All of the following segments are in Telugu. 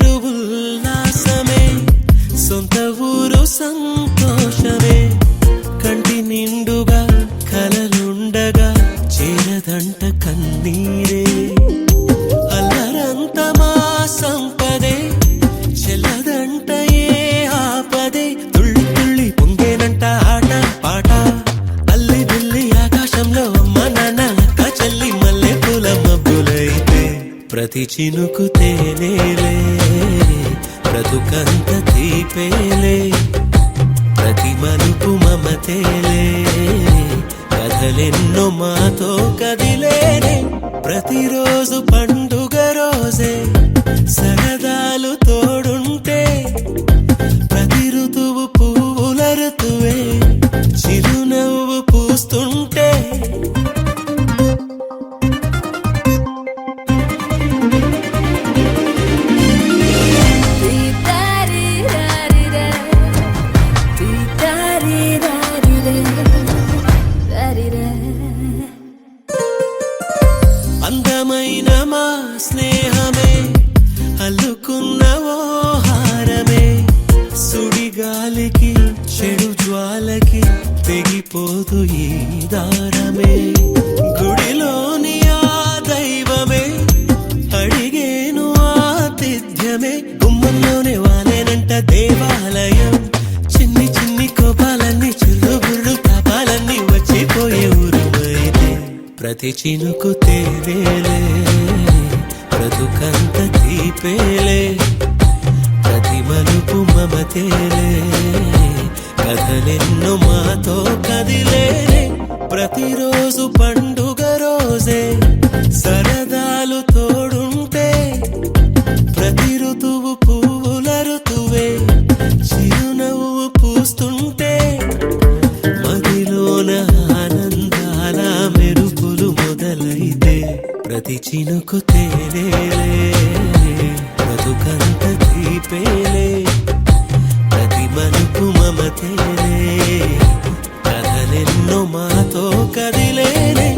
పేరు ఉల్లాసమే, సొంత ఊరు సంతోషమే. కంటి నిండుగా కలలుండగా చేరదంట కన్నీరే. అల్లరంత మా సంపదే, చెల్లదంట ఏ ఆపదే. తుళ్ళి తుళ్ళి పొంగేనంట ఆట పాట, అల్లి బిల్లి ఆకాశంలో అమ్మ నాన్న అక్క చెల్లి మల్లె పూల మబ్బులైతే. ప్రతి చినుకు తేనేలే, బ్రతుకంత తీపేలే. ప్రతి మలుపు మమతేలే, కథలెన్నో మాతో కదిలేనే. ప్రతిరోజు పండుగ రోజే, సరదాలు తోడుంటే. ప్రతి ఋతువు పువ్వుల ఋతువే, చిరునవ్వు పూస్తుంటే. అందమైన మా స్నేహమే, అల్లుకున్న ఓ హారమే. సుడిగాలికి చెడు జ్వాలకి తెగిపోదు ఈ దారమే. గుడిలోని ఆ దైవమే అడిగేను ఆతిథ్యమే. గుమ్మంలోనే వాలేనంట దేవాలయం. చిన్ని చిన్ని కోపాలన్నీ చిల్లుబుర్రు తాపాలన్నీ వచ్చిపోయే ఊరుమైతే. ప్రతి చినుకు తేనేలే, బ్రతుకంత తీపేలే. ప్రతి మలుపు మమతేలే, కథలెన్నో మాతో కదిలేనే. ప్రతిరోజు పండుగ రోజే, సరదాలు తోడుంటే. ప్రతి ఋతువు పువ్వుల ఋతువే, చిరునవ్వు పూస్తుంటే. మదిలోన ఆనందాల మెరుపులు మొదలైతే. ప్రతి చినుకు తేనేలే, బ్రతుకంత తీపేలే. ప్రతి మలుపు మమతేలే, కథలెన్నో మాతో కదిలేనే.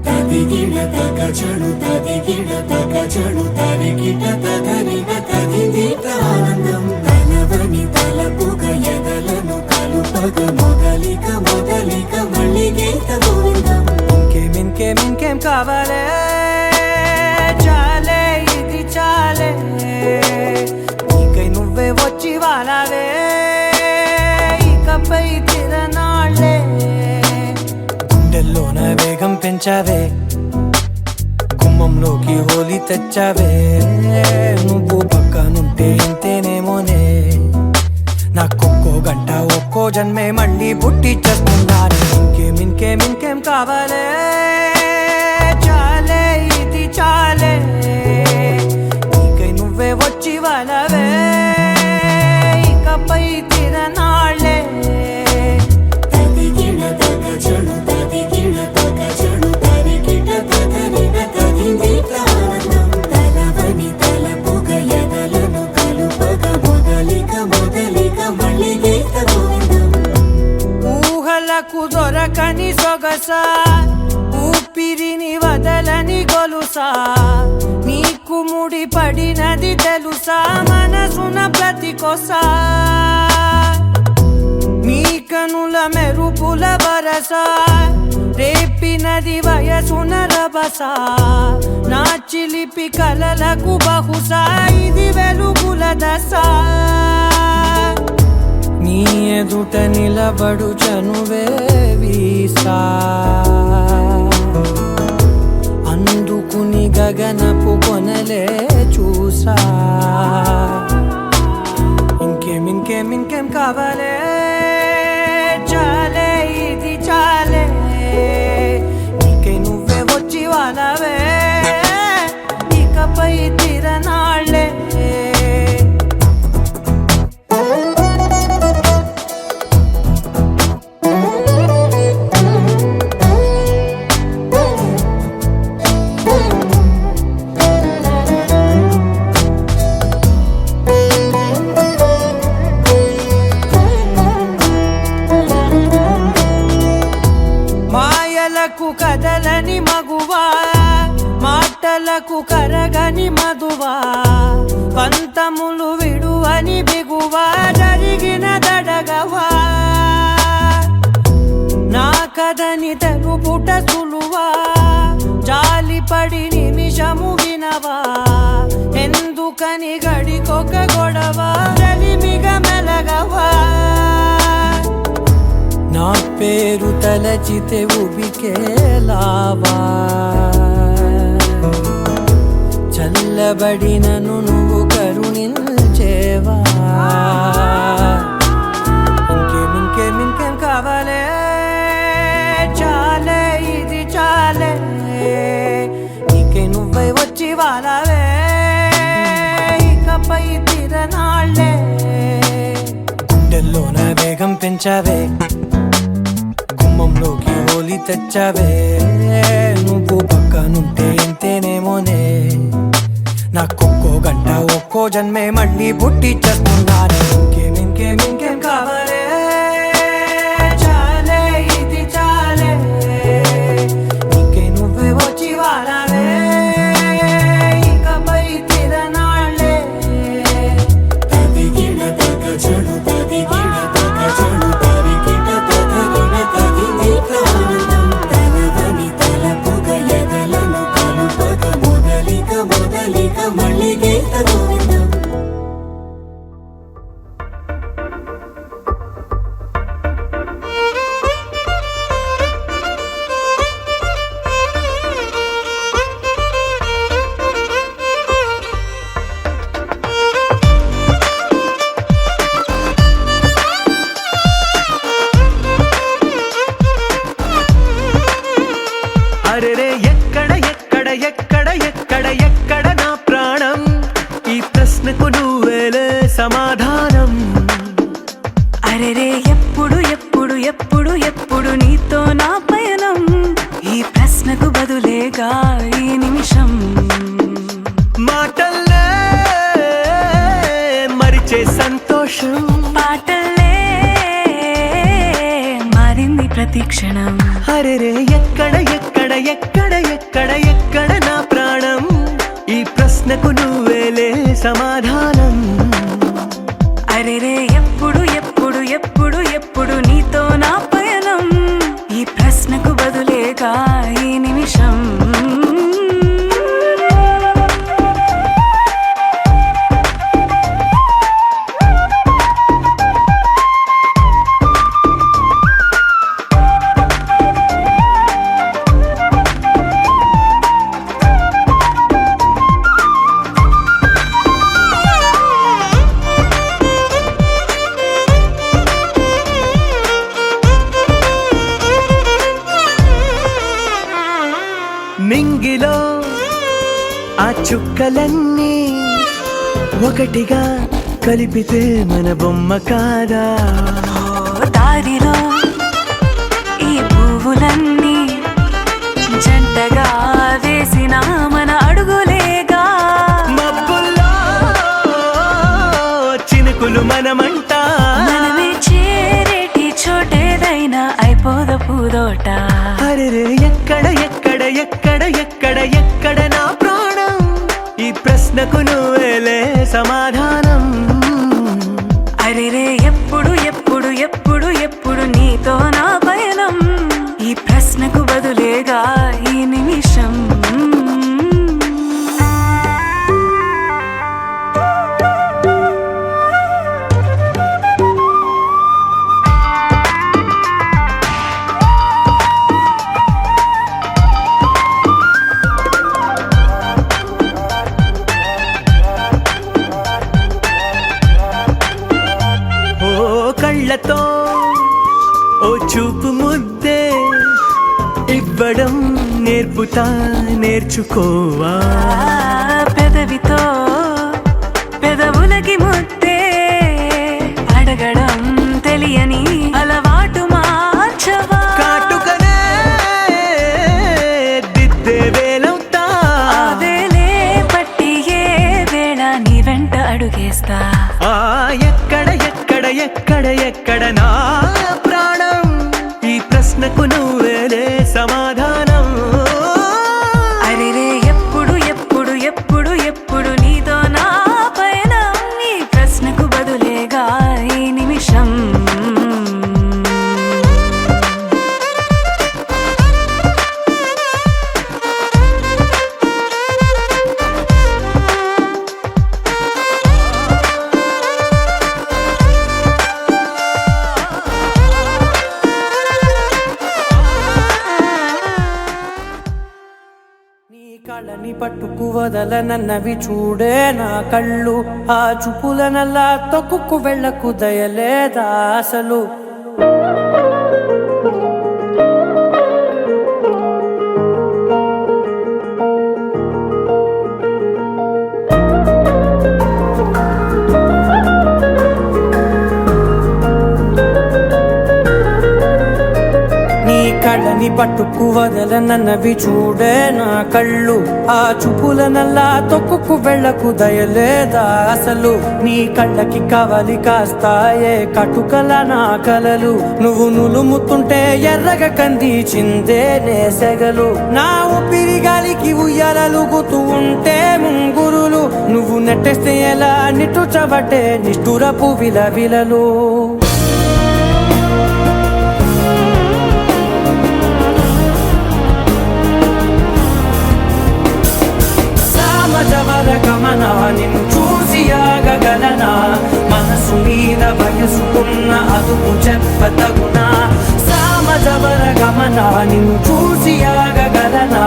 తదిగిడ తగచడు తదిగిడ తగచడు తరిగిట తగరిన తదిగిట ఆనందం. తలవని తలపుగ ఎదలను కలుపగ మొదలిక మొదలిక మళ్ళీ గీత గోవిందం. ఇంకేం కావాలే, చాలే ఇది చాలే. నీకై నువ్వే వచ్చి వాలావే, ఇకపై తిరనాళ్ళే. గుండెల్లోన వేగం పెంచావే, గుమ్మంలోకి హోలీ తెచ్చావే. నువ్వు పక్కనుంటే ఇంతేనేమోనే. నాకొక్కో గంట ఒక్కో జన్మే మళ్ళీ పుట్టి చేస్తున్నాను. ఇంకేం కావాలే, చాలే ఇది చాలే. నీకై నువ్వే వచ్చి వాలవే, ఇకపై తిరనాళ్ళే. తదిగిడ తగచడు తదిగిడ తగచడు తరిగిట తగరిన తదిగిట ఆనందం. తలవని తలపుగ ఎదలను కలుపగ మొదలిక మొదలిక మళ్ళీ గీత గోవిందం. ఊహలకు దొరకని సొగసా, ఊపిరిని వదలని గొలుసా. నీకు ముడి పడినది తెలుసా, మనసున ప్రతి కొసా. మీ కనుల మెరుపుల వరస, రేపినది వయసున రభస. నా చిలిపి కలలకు బహుశా ఇది వెలుగుల దశ. నీ ఎదుట నిలబడు చనువే వీసా, అందుకుని గగనపు కొనలే చూసా. ఇంకేం కావాలే, చాలే ఇది చాలే. నీకై నువ్వే వచ్చి వాలవే, ఇకపై తిరనాళ్ళే. కలలకు కరగని మధువా పంతములు విడువని బిగువా జరిగిన దడగవా నా కథని తెలుపుట సులువా జాలిపడి నిమిషము వినవా ఎందుకని గడికొక గొడవ రలిమిగ మెలగవా నా పేరు తలచితే ఉబికేలావా చల్లబడినను నువ్వు కరుణించేవా ఇంకేం కావాలే చాలే ఇది చాలే నీకే నువ్వై వచ్చి వాళ్ళవే ఇకపై తిరనాళ్ళే గుండెల్లోన వేగం పెంచావే గుమ్మంలోకి హోలీ తెచ్చావే నువ్వు పక్కనుంటే ఇంతేనేమోనే నాకొక్కో గంట ఒక్కో జన్మే మళ్ళీ పుట్టి చేస్తున్నానే ఇంకేం కావాలే చాలే ఇది చాలే నీకే నువ్వే వచ్చి వాళ్ళవే ఇకపై తిరనాళ్ళే తదిగిన తగ చెడు తదిగిన తగ చెడు తరికిట తదరిన తదింది ప్రాణం తలవని తలపుగ ఎదలను కలుపగ మొదలిక మళ్ళీ గీత గోవిందం అరెరే ఎక్కడ ఎక్కడ ఎక్కడ ఎక్కడ ఎక్కడ నా ప్రాణం ఈ ప్రశ్నకు నువ్వేలే సమాధానం అరెరే ఎప్పుడు ఎప్పుడు ఎప్పుడు ఎప్పుడు నీతో నా పయనం ఈ ప్రశ్నకు బదులేగా ఈ నిమిషం మాటల్లే మరిచే సంతోషం పాటల్లే మారింది ప్రతి క్షణం అరెరే ఎక్కడ ఎక్కడ ఎక్కడ ఎక్కడ ఎక్కడ నా ప్రాణం ఈ ప్రశ్నకు నువ్వేలే సమాధానం అరెరే ఎప్పుడు ఎప్పుడు ఎప్పుడు ఎప్పుడు నీతో నా పయనం ఈ ప్రశ్నకు బదులేగా ఈ నిమిషం మింగిలో ఆ చుక్కలన్నీ ఒకటిగా కలిపితే మన బొమ్మ కాదా దారిలో ఈ పువ్వులన్నీ జంటగా వేసిన మన అడుగులేగా మబ్బుల్లో చినుకులు మనమంట మనమే చేరేటి చోటేదైనా అయిపోద పూదోట అరెరే ఎక్కడ ఎక్కడ ఎక్కడ ఎక్కడ ఎక్కడ నా ప్రాణం ఈ ప్రశ్నకు నువ్వేలే సమాధానం అరెరే ఎప్పుడు ఎప్పుడు ఎప్పుడు ఎప్పుడు నీతో నా పయనం ఈ ప్రశ్నకు బదులేగా ఈ నిమిషం కళ్ళతో ఓ చూపు ముద్దే ఇవ్వడం నేర్పుతా నేర్చుకోవా పెదవితో పెదవులకి ముద్దే అడగడం తెలియని అలవాటు మార్చవా కాటుకనే దిద్దే వేలవుతా వేలే పట్టి ఏ వేళ నీ వెంట అడుగేస్తా ఎక్కడ ఎక్కడ ఎక్కడ ఎక్కడ నా ప్రాణం ఈ ప్రశ్నకు నువ్వేలే సమాధానం అరెరే ఎప్పుడు ఎప్పుడు కళ్ళని పట్టుకు వదలనన్నవి చూడే నా కళ్ళు ఆ చూపులనల్లా తొక్కుకు వెళ్ళకు దయలేదా అసలు కళ్ళని పట్టుకు వదలనన్నవి చూడే నా కళ్ళు ఆ చూపులనల్లా తొక్కుకు వెళ్ళకు దయలేదా అసలు నీ కళ్ళకి కవలి కాస్తాయే కటుకల నా కలలు నువ్వు నులుముతుంటే ఎర్రగ కందిచిందే నేసెగలు నా ఊపిరి గాలికి ఉయ్యాలలుగుతూ ఉంటే ముంగురులు నువ్వు నెట్టేస్తే ఎలా నిట్టుచబట్టే నిష్ఠురపు విలవిలలు గమనా నిన్ను చూసి ఆగగలనా మనసు మీద వయసుకున్న అదుపు చెప్పతగునా సామజవర గమనా నిన్ను చూసి ఆగగలనా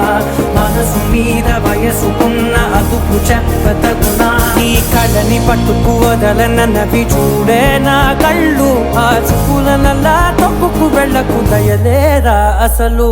మనసు మీద వయసుకున్న అదుపు చెప్పతగునా నీ కళ్ళని పట్టుకు వదలనన్నవి చూడే నా కళ్ళు ఆ చూపులనల్లా తొక్కుకు వెళ్ళకు దయలేరా అసలు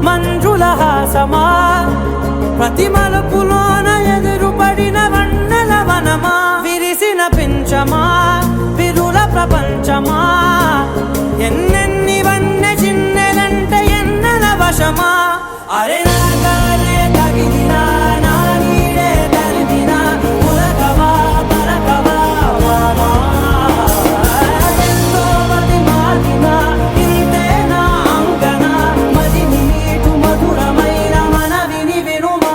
మంజుల హాసమా ప్రతి మలుపులోన ఎదురుపడిన వన్నెల వనమా విరిసిన పించమా విరుల ప్రపంచమా ఎన్నెన్ని వన్నె చిన్నెలంటే ఎన్నెల వశమా అరే నాగాలే తగిలినా నా నీడే తరిమినా ఉలకవా పలకవా వామా ఎంతో మతి మాటినా ఇంతేనా అంగన మదిని నీటు మధురమైన మనవిని వినుమా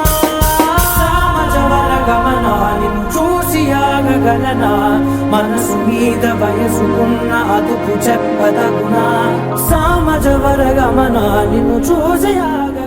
సామజవర గమనా నిన్ను చూసి ఆగగలనా మనసు మీద వయసుకున్న అదుపు చెప్పదగునా సామజవర గమనా నిన్ను చూసి ఆగ